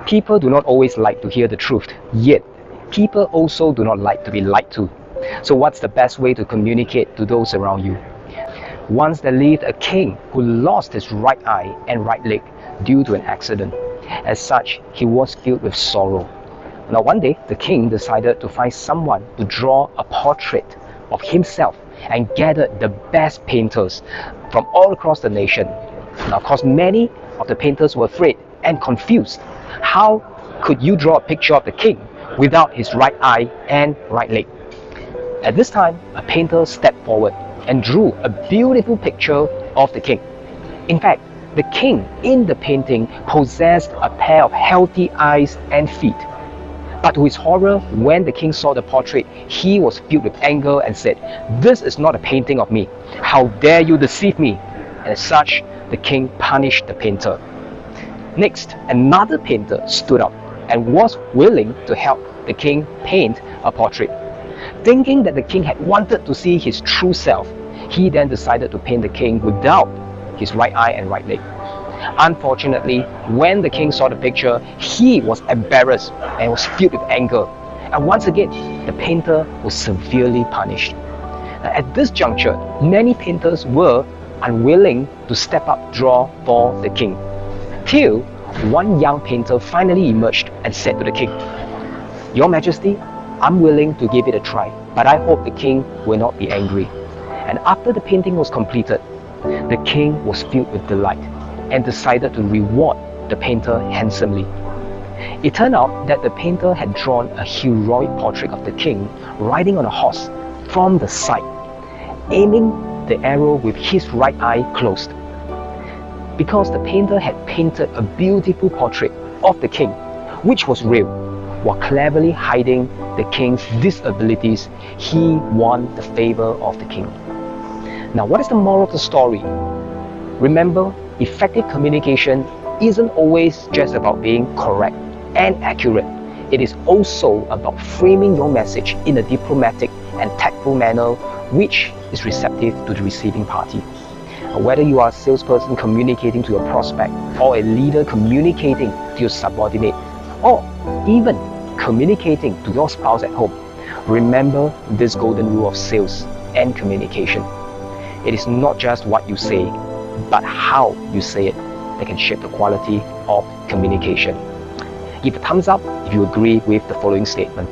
People do not always like to hear the truth, yet people also do not like to be lied to. So what's the best way to communicate to those around you? Once there lived a king who lost his right eye and right leg due to an accident. As such, he was filled with sorrow. Now one day, the king decided to find someone to draw a portrait of himself and gathered the best painters from all across the nation. Now of course, many of the painters were afraid and confused. How could you draw a picture of the king without his right eye and right leg? At this time, a painter stepped forward and drew a beautiful picture of the king. In fact, the king in the painting possessed a pair of healthy eyes and feet. But to his horror, when the king saw the portrait, he was filled with anger and said, "This is not a painting of me. How dare you deceive me?" And as such, the king punished the painter. Next, another painter stood up and was willing to help the king paint a portrait. Thinking that the king had wanted to see his true self, he then decided to paint the king without his right eye and right leg. Unfortunately, when the king saw the picture, he was embarrassed and was filled with anger. And once again, the painter was severely punished. Now, at this juncture, many painters were unwilling to step up draw for the king. Till one young painter finally emerged and said to the king, "Your Majesty, I'm willing to give it a try, but I hope the king will not be angry." And after the painting was completed, the king was filled with delight and decided to reward the painter handsomely. It turned out that the painter had drawn a heroic portrait of the king riding on a horse from the side, aiming the arrow with his right eye closed. Because the painter had painted a beautiful portrait of the king, which was real, while cleverly hiding the king's disabilities, he won the favor of the king. Now, what is the moral of the story? Remember, effective communication isn't always just about being correct and accurate. It is also about framing your message in a diplomatic and tactful manner which is receptive to the receiving party. Whether you are a salesperson communicating to your prospect, or a leader communicating to your subordinate, or even communicating to your spouse at home, remember this golden rule of sales and communication. It is not just what you say, but how you say it that can shape the quality of communication. Give a thumbs up if you agree with the following statement.